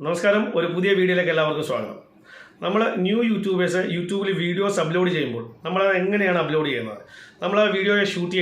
നമസ്കാരം, ഒരു പുതിയ വീഡിയോയിലേക്ക് എല്ലാവർക്കും സ്വാഗതം. നമ്മൾ ന്യൂ യൂട്യൂബേഴ്സ് യൂട്യൂബിൽ വീഡിയോസ് അപ്ലോഡ് ചെയ്യുമ്പോൾ നമ്മൾ എങ്ങനെയാണ് അപ്ലോഡ് ചെയ്യുന്നത്? നമ്മൾ ആ വീഡിയോയെ ഷൂട്ട്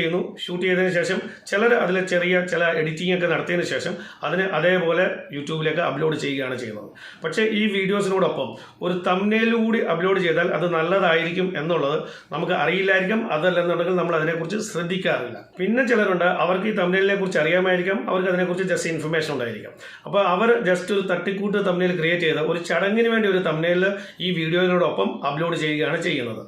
ചെയ്തതിന് ശേഷം ചിലർ അതിൽ ചില എഡിറ്റിംഗ് ഒക്കെ നടത്തിയതിന് ശേഷം അതിനെ അതേപോലെ യൂട്യൂബിലേക്ക് അപ്ലോഡ് ചെയ്യുകയാണ് ചെയ്യുന്നത്. പക്ഷേ ഈ വീഡിയോസിനോടൊപ്പം ഒരു തംബ്നെയിൽ കൂടി അപ്ലോഡ് ചെയ്താൽ അത് നല്ലതായിരിക്കും എന്നുള്ളത് നമുക്ക് അറിയില്ലായിരിക്കും. അതല്ലെന്നുണ്ടെങ്കിൽ നമ്മൾ അതിനെക്കുറിച്ച് ശ്രദ്ധിക്കാറില്ല. പിന്നെ ചിലരുണ്ട്, അവർക്ക് ഈ തംബ്നെയിലിനെ കുറിച്ച് അറിയാമായിരിക്കാം, അവർക്ക് അതിനെക്കുറിച്ച് ജസ്റ്റ് ഇൻഫർമേഷൻ ഉണ്ടായിരിക്കാം. അപ്പോൾ അവർ ജസ്റ്റ് ഒരു തട്ടിക്കൂട്ട് തംബ്നെയിൽ ക്രിയേറ്റ് ചെയ്ത് ഒരു ചടങ്ങിന് വേണ്ടി ഒരു തംബ്നെയിൽ ഈ വീഡിയോയിനോടൊപ്പം അപ്ലോഡ് ചെയ്യുകയാണ് ചെയ്യുന്നത്.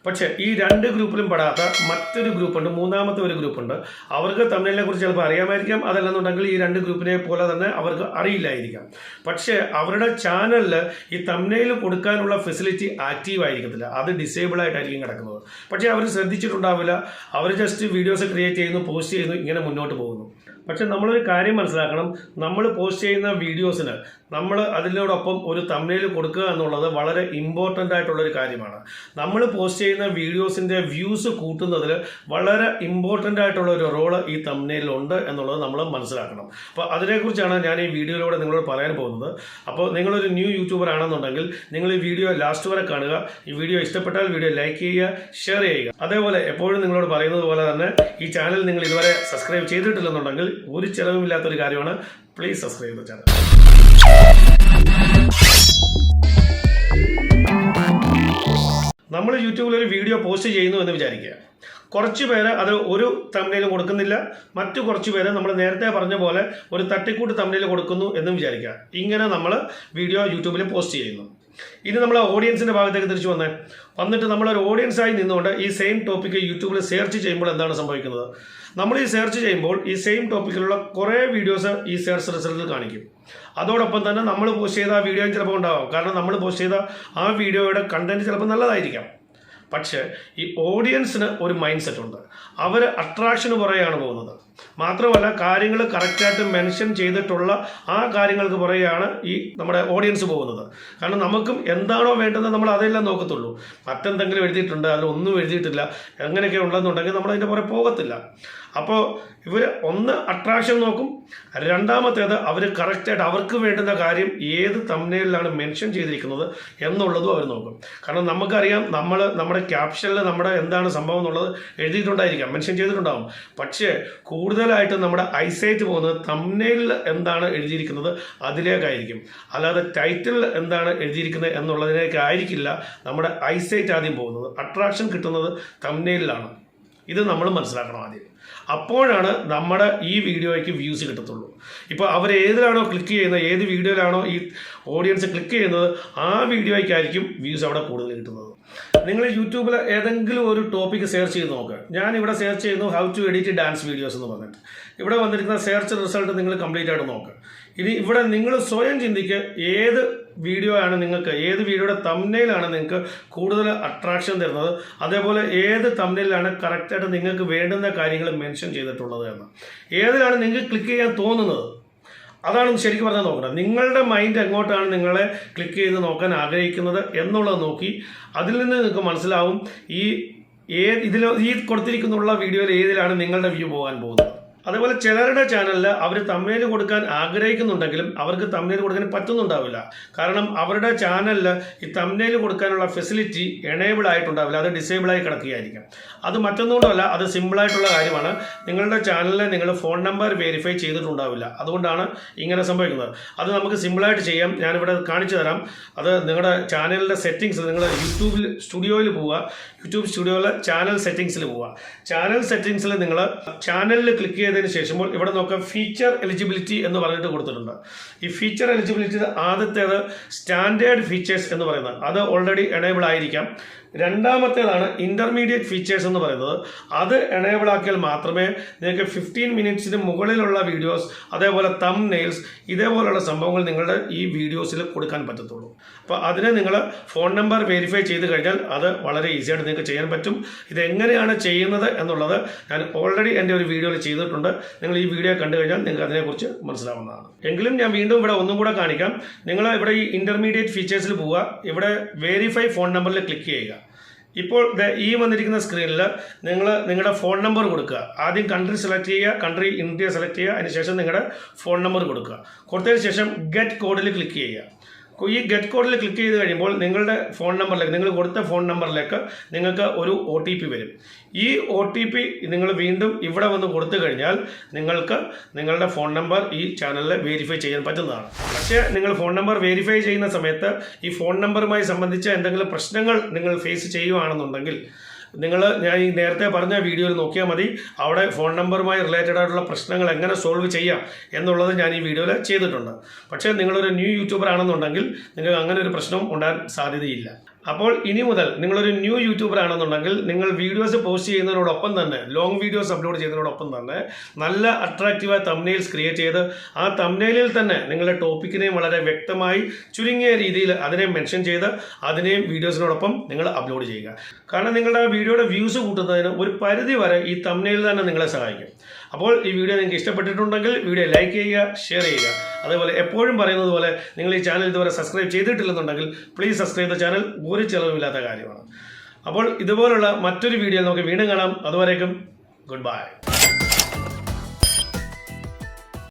പക്ഷേ ഈ രണ്ട് ഗ്രൂപ്പിലും പെടാത്ത മറ്റൊരു ഗ്രൂപ്പുണ്ട്, മൂന്നാമത്തെ ഒരു ഗ്രൂപ്പുണ്ട്. അവർക്ക് തംബ്നെയിലിനെ കുറിച്ച് ചിലപ്പോൾ അറിയാമായിരിക്കാം, അതല്ലെന്നുണ്ടെങ്കിൽ ഈ രണ്ട് ഗ്രൂപ്പിനെ പോലെ തന്നെ അവർക്ക് അറിയില്ലായിരിക്കാം. പക്ഷേ അവരുടെ ചാനലിൽ ഈ തംബ്നെയിൽ കൊടുക്കാനുള്ള ഫെസിലിറ്റി ആക്റ്റീവ് ആയിരിക്കത്തില്ല, അത് ഡിസേബിൾ ആയിട്ടായിരിക്കും കിടക്കുന്നത്. പക്ഷേ അവർ ശ്രദ്ധിച്ചിട്ടുണ്ടാവില്ല, അവർ ജസ്റ്റ് വീഡിയോസ് ക്രിയേറ്റ് ചെയ്യുന്നു, പോസ്റ്റ് ചെയ്യുന്നു, ഇങ്ങനെ മുന്നോട്ട് പോകുന്നു. പക്ഷെ നമ്മളൊരു കാര്യം മനസ്സിലാക്കണം, നമ്മൾ പോസ്റ്റ് ചെയ്യുന്ന വീഡിയോസിന് നമ്മൾ അതിനോടൊപ്പം ഒരു തംബ്നെയിൽ കൊടുക്കുക എന്നുള്ളത് വളരെ ഇമ്പോർട്ടൻ്റ് ആയിട്ടുള്ളൊരു കാര്യമാണ്. നമ്മൾ പോസ്റ്റ് ചെയ്യുന്ന വീഡിയോസിൻ്റെ വ്യൂസ് കൂട്ടുന്നതിൽ വളരെ ഇമ്പോർട്ടൻ്റ് ആയിട്ടുള്ള ഒരു റോള് ഈ തംബ്നെയിലുണ്ട് എന്നുള്ളത് നമ്മൾ മനസ്സിലാക്കണം. അപ്പോൾ അതിനെക്കുറിച്ചാണ് ഞാൻ ഈ വീഡിയോയിലൂടെ നിങ്ങളോട് പറയാൻ പോകുന്നത്. അപ്പോൾ നിങ്ങളൊരു ന്യൂ യൂട്യൂബർ ആണെന്നുണ്ടെങ്കിൽ നിങ്ങൾ ഈ വീഡിയോ ലാസ്റ്റ് വരെ കാണുക. ഈ വീഡിയോ ഇഷ്ടപ്പെട്ടാൽ വീഡിയോ ലൈക്ക് ചെയ്യുക, ഷെയർ ചെയ്യുക. അതേപോലെ എപ്പോഴും നിങ്ങളോട് പറയുന്നത് പോലെ തന്നെ ഈ ചാനൽ നിങ്ങൾ ഇതുവരെ സബ്സ്ക്രൈബ് ചെയ്തിട്ടില്ലെന്നുണ്ടെങ്കിൽ ഒരു ചെലവുമില്ലാത്തൊരു കാര്യമാണ്, പ്ലീസ് സബ്സ്ക്രൈബ് ചെയ്ത ചാനൽ. നമ്മൾ യൂട്യൂബിൽ ഒരു വീഡിയോ പോസ്റ്റ് ചെയ്യുന്നു എന്ന് വിചാരിക്കുക. കുറച്ച് പേര് അത് ഒരു തംബ്നെയിൽ കൊടുക്കുന്നില്ല, മറ്റു കുറച്ച് പേര് നമ്മൾ നേരത്തെ പറഞ്ഞ പോലെ ഒരു തട്ടിക്കൂട്ട് തംബ്നെയിൽ കൊടുക്കുന്നു എന്നും വിചാരിക്കുക. ഇങ്ങനെ നമ്മൾ വീഡിയോ യൂട്യൂബിൽ പോസ്റ്റ് ചെയ്യുന്നു. ഇനി നമ്മൾ ഓഡിയൻസിൻ്റെ ഭാഗത്തേക്ക് തിരിച്ചു വന്നിട്ട് നമ്മളൊരു ഓഡിയൻസായി നിന്നുകൊണ്ട് ഈ സെയിം ടോപ്പിക്ക് യൂട്യൂബിൽ സെർച്ച് ചെയ്യുമ്പോൾ എന്താണ് സംഭവിക്കുന്നത്? നമ്മൾ ഈ സെർച്ച് ചെയ്യുമ്പോൾ ഈ സെയിം ടോപ്പിക്കിലുള്ള കുറേ വീഡിയോസ് ഈ സെർച്ച് റിസൾട്ടിൽ കാണിക്കും. അതോടൊപ്പം തന്നെ നമ്മൾ പോസ്റ്റ് ചെയ്ത ആ വീഡിയോയും ചിലപ്പോൾ ഉണ്ടാകും. കാരണം നമ്മൾ പോസ്റ്റ് ചെയ്ത ആ വീഡിയോയുടെ കണ്ടന്റ് ചിലപ്പോൾ നല്ലതായിരിക്കാം. പക്ഷേ ഈ ഓഡിയൻസിന് ഒരു മൈൻഡ് സെറ്റ് ഉണ്ട്, അവർ അട്രാക്ഷന് പുറകെയാണ് പോകുന്നത്. മാത്രമല്ല, കാര്യങ്ങൾ കറക്റ്റായിട്ട് മെൻഷൻ ചെയ്തിട്ടുള്ള ആ കാര്യങ്ങൾക്ക് പുറകെയാണ് ഈ നമ്മുടെ ഓഡിയൻസ് പോകുന്നത്. കാരണം നമുക്കും എന്താണോ വേണ്ടത് നമ്മൾ അതെല്ലാം നോക്കത്തുള്ളൂ. മറ്റെന്തെങ്കിലും എഴുതിയിട്ടുണ്ട്, അതിലൊന്നും എഴുതിയിട്ടില്ല, എങ്ങനെയൊക്കെ ഉണ്ടെന്നുണ്ടെങ്കിൽ നമ്മൾ അതിൻ്റെ പുറകെ പോകത്തില്ല. അപ്പോൾ ഇവർ ഒന്ന് അട്രാക്ഷൻ നോക്കും, രണ്ടാമത്തേത് അവർ കറക്റ്റായിട്ട് അവർക്ക് വേണ്ടുന്ന കാര്യം ഏത് തംബ്നെയിലാണ് മെൻഷൻ ചെയ്തിരിക്കുന്നത് എന്നുള്ളതും അവർ നോക്കും. കാരണം നമുക്കറിയാം, നമ്മുടെ ക്യാപ്ഷനിൽ നമ്മുടെ എന്താണ് സംഭവം എന്നുള്ളത് എഴുതിയിട്ടുണ്ടായിരിക്കാം, മെൻഷൻ ചെയ്തിട്ടുണ്ടാകും. പക്ഷേ കൂടുതലായിട്ട് നമ്മുടെ ഐസൈറ്റ് പോകുന്നത് തംബ്നെയിലിൽ എന്താണ് എഴുതിയിരിക്കുന്നത് അതിലേക്കായിരിക്കും, അല്ലാതെ ടൈറ്റിൽ എന്താണ് എഴുതിയിരിക്കുന്നത് എന്നുള്ളതിലേക്കായിരിക്കില്ല നമ്മുടെ ഐസൈറ്റ് ആദ്യം പോകുന്നത്. അട്രാക്ഷൻ കിട്ടുന്നത് തംബ്നെയിലാണ്. ഇത് നമ്മൾ മനസ്സിലാക്കണം ആദ്യം. അപ്പോഴാണ് നമ്മുടെ ഈ വീഡിയോയ്ക്ക് വ്യൂസ് കിട്ടത്തുള്ളൂ. ഇപ്പോൾ അവർ ഏതിലാണോ ക്ലിക്ക് ചെയ്യുന്നത്, ഏത് വീഡിയോയിലാണോ ഈ ഓഡിയൻസ് ക്ലിക്ക് ചെയ്യുന്നത്, ആ വീഡിയോയ്ക്കായിരിക്കും വ്യൂസ് അവിടെ കൂടുതൽ കിട്ടുന്നത്. നിങ്ങൾ യൂട്യൂബിൽ ഏതെങ്കിലും ഒരു ടോപ്പിക്ക് സെർച്ച് ചെയ്ത് നോക്കുക. ഞാനിവിടെ സെർച്ച് ചെയ്യുന്നു how to edit dance videos എന്ന് പറഞ്ഞിട്ട്. ഇവിടെ വന്നിരിക്കുന്ന സെർച്ച് റിസൾട്ട് നിങ്ങൾ കംപ്ലീറ്റ് ആയിട്ട് നോക്കുക. ഇനി ഇവിടെ നിങ്ങൾ സ്വയം ചിന്തിക്കുക, ഏത് വീഡിയോയുടെ തംബ്നെയിലാണ് നിങ്ങൾക്ക് കൂടുതൽ അട്രാക്ഷൻ തരുന്നത്, അതേപോലെ ഏത് തംബ്നെയിലാണ് കറക്റ്റായിട്ട് നിങ്ങൾക്ക് വേണ്ടുന്ന കാര്യങ്ങൾ മെൻഷൻ ചെയ്തിട്ടുള്ളത് എന്ന്. ഏതിലാണ് നിങ്ങൾക്ക് ക്ലിക്ക് ചെയ്യാൻ തോന്നുന്നത് അതാണ് ശരിക്കും പറഞ്ഞാൽ നോക്കണം. നിങ്ങളുടെ മൈൻഡ് എങ്ങോട്ടാണ് നിങ്ങളെ ക്ലിക്ക് ചെയ്ത് നോക്കാൻ ആഗ്രഹിക്കുന്നത് എന്നുള്ളത് നോക്കി അതിൽ നിന്ന് നിങ്ങൾക്ക് മനസ്സിലാവും ഈ കൊടുത്തിരിക്കുന്നുള്ള വീഡിയോയിൽ ഏതിലാണ് നിങ്ങളുടെ വ്യൂ പോകാൻ പോകുന്നത്. അതേപോലെ ചിലരുടെ ചാനലിൽ അവർ തംബ്നെയിൽ കൊടുക്കാൻ ആഗ്രഹിക്കുന്നുണ്ടെങ്കിലും അവർക്ക് തംബ്നെയിൽ കൊടുക്കാൻ പറ്റുന്നുണ്ടാവില്ല. കാരണം അവരുടെ ചാനലിൽ ഈ തംബ്നെയിൽ കൊടുക്കാനുള്ള ഫെസിലിറ്റി എനേബിൾ ആയിട്ടുണ്ടാവില്ല, അത് ഡിസേബിൾ ആയി കിടക്കുകയായിരിക്കും. അത് മറ്റൊന്നുകൊണ്ടല്ല, അത് സിമ്പിളായിട്ടുള്ള കാര്യമാണ്. നിങ്ങളുടെ ചാനലിൽ നിങ്ങൾ ഫോൺ നമ്പർ വെരിഫൈ ചെയ്തിട്ടുണ്ടാവില്ല, അതുകൊണ്ടാണ് ഇങ്ങനെ സംഭവിക്കുന്നത്. അത് നമുക്ക് സിമ്പിളായിട്ട് ചെയ്യാം, ഞാനിവിടെ കാണിച്ചു തരാം. അത് നിങ്ങളുടെ ചാനലിൻ്റെ സെറ്റിങ്സിൽ നിങ്ങൾ യൂട്യൂബ് സ്റ്റുഡിയോയിൽ പോവുക, യൂട്യൂബ് സ്റ്റുഡിയോയിലെ ചാനൽ സെറ്റിങ്സിൽ പോവുക. ചാനൽ സെറ്റിങ്സിൽ നിങ്ങൾ ചാനലിൽ ക്ലിക്ക് ചെയ്തതിന് ശേഷം ഇവിടെ നോക്കാം, ഫീച്ചർ എലിജിബിലിറ്റി എന്ന് പറഞ്ഞിട്ട് കൊടുത്തിട്ടുണ്ട്. ഈ ഫീച്ചർ എലിജിബിലിറ്റി ആദ്യത്തേത് സ്റ്റാൻഡേർഡ് ഫീച്ചേഴ്സ് എന്ന് പറയുന്നത്, അത് ഓൾറെഡി എനേബിൾ ആയിരിക്കാം. രണ്ടാമത്തേതാണ് ഇന്റർമീഡിയറ്റ് ഫീച്ചേഴ്സ് എന്ന് പറയുന്നത്. അത് എനേബിൾ ആക്കിയാൽ മാത്രമേ നിങ്ങൾക്ക് 15 മിനിറ്റ്സിന് മുകളിലുള്ള വീഡിയോസ്, അതേപോലെ തംബ്നെയിൽസ്, ഇതേപോലുള്ള സംഭവങ്ങൾ നിങ്ങളുടെ ഈ വീഡിയോസിൽ കൊടുക്കാൻ പറ്റത്തുള്ളൂ. അപ്പോൾ അതിനെ നിങ്ങൾ ഫോൺ നമ്പർ വെരിഫൈ ചെയ്ത് കഴിഞ്ഞാൽ അത് വളരെ ഈസിയായിട്ട് നിങ്ങൾക്ക് ചെയ്യാൻ പറ്റും. ഇതെങ്ങനെയാണ് ചെയ്യുന്നത് എന്നുള്ളത് ഞാൻ ഓൾറെഡി എൻ്റെ ഒരു വീഡിയോയിൽ ചെയ്തിട്ടുണ്ട്. നിങ്ങൾ ഈ വീഡിയോ കണ്ടു കഴിഞ്ഞാൽ നിങ്ങൾക്ക് അതിനെക്കുറിച്ച് മനസ്സിലാവുന്നതാണ്. എങ്കിലും ഞാൻ വീണ്ടും ഇവിടെ ഒന്നും കൂടെ കാണിക്കാം. നിങ്ങൾ ഇവിടെ ഈ ഇന്റർമീഡിയറ്റ് ഫീച്ചേഴ്സിൽ പോവുക, ഇവിടെ വെരിഫൈ ഫോൺ നമ്പറിൽ ക്ലിക്ക് ചെയ്യുക. ഇപ്പോൾ ഈ വന്നിരിക്കുന്ന സ്ക്രീനിൽ നിങ്ങളുടെ ഫോൺ നമ്പർ കൊടുക്കുക. ആദ്യം കൺട്രി സെലക്ട് ചെയ്യുക, കൺട്രി ഇന്ത്യ സെലക്ട് ചെയ്യുക, അതിനുശേഷം നിങ്ങളുടെ ഫോൺ നമ്പർ കൊടുക്കുക. കൊടുത്തതിന് ശേഷം ഗെറ്റ് കോഡിൽ ക്ലിക്ക് ചെയ്യുക. ഈ ഗെറ്റ് കോഡിൽ ക്ലിക്ക് ചെയ്ത് കഴിയുമ്പോൾ നിങ്ങളുടെ ഫോൺ നമ്പറിലേക്ക്, നിങ്ങൾ കൊടുത്ത ഫോൺ നമ്പറിലേക്ക് നിങ്ങൾക്ക് ഒരു OTP വരും. ഈ OTP നിങ്ങൾ വീണ്ടും ഇവിടെ വന്ന് കൊടുത്തു കഴിഞ്ഞാൽ നിങ്ങൾക്ക് നിങ്ങളുടെ ഫോൺ നമ്പർ ഈ ചാനലിൽ വെരിഫൈ ചെയ്യാൻ പറ്റുന്നതാണ്. പക്ഷേ നിങ്ങൾ ഫോൺ നമ്പർ വെരിഫൈ ചെയ്യുന്ന സമയത്ത് ഈ ഫോൺ നമ്പറുമായി സംബന്ധിച്ച എന്തെങ്കിലും പ്രശ്നങ്ങൾ നിങ്ങൾ ഫേസ് ചെയ്യുകയാണെന്നുണ്ടെങ്കിൽ ഞാൻ ഈ നേരത്തെ പറഞ്ഞ വീഡിയോയിൽ നോക്കിയാൽ മതി. അവിടെ ഫോൺ നമ്പറുമായി റിലേറ്റഡ് ആയിട്ടുള്ള പ്രശ്നങ്ങൾ എങ്ങനെ സോൾവ് ചെയ്യാം എന്നുള്ളത് ഞാൻ ഈ വീഡിയോയിൽ ചെയ്തിട്ടുണ്ട്. പക്ഷേ നിങ്ങളൊരു ന്യൂ യൂട്യൂബർ ആണെന്നുണ്ടെങ്കിൽ നിങ്ങൾക്ക് അങ്ങനെ ഒരു പ്രശ്നം ഉണ്ടാകാൻ സാധ്യതയില്ല. അപ്പോൾ ഇനി മുതൽ നിങ്ങളൊരു ന്യൂ യൂട്യൂബർ ആണെന്നുണ്ടെങ്കിൽ നിങ്ങൾ വീഡിയോസ് പോസ്റ്റ് ചെയ്യുന്നതിനോടൊപ്പം തന്നെ, ലോങ് വീഡിയോസ് അപ്ലോഡ് ചെയ്യുന്നതിനോടൊപ്പം തന്നെ നല്ല അട്രാക്റ്റീവായ തംബ്നെയിൽസ് ക്രിയേറ്റ് ചെയ്ത് ആ തംബ്നെയിലിൽ തന്നെ നിങ്ങളുടെ ടോപ്പിക്കിനെയും വളരെ വ്യക്തമായി ചുരുങ്ങിയ രീതിയിൽ അതിനെ മെൻഷൻ ചെയ്ത് അതിനെയും വീഡിയോസിനോടൊപ്പം നിങ്ങൾ അപ്ലോഡ് ചെയ്യുക. കാരണം നിങ്ങളുടെ വീഡിയോയുടെ വ്യൂസ് കൂട്ടുന്നതിന് ഒരു പരിധി വരെ ഈ തംബ്നെയിൽ തന്നെ നിങ്ങളെ സഹായിക്കും. അപ്പോൾ ഈ വീഡിയോ നിങ്ങൾക്ക് ഇഷ്ടപ്പെട്ടിട്ടുണ്ടെങ്കിൽ വീഡിയോ ലൈക്ക് ചെയ്യുക, ഷെയർ ചെയ്യുക. അതേപോലെ എപ്പോഴും പറയുന്നത് പോലെ നിങ്ങൾ ഈ ചാനൽ ഇതുവരെ സബ്സ്ക്രൈബ് ചെയ്തിട്ടില്ലെന്നുണ്ടെങ്കിൽ പ്ലീസ് സബ്സ്ക്രൈബ് ദ ചാനൽ. ഒരു ചിലവുമില്ലാത്ത കാര്യമാണ്. അപ്പോൾ ഇതുപോലുള്ള മറ്റൊരു വീഡിയോ നമുക്ക് വീണ്ടും കാണാം. അതുവരേക്കും ഗുഡ് ബൈ.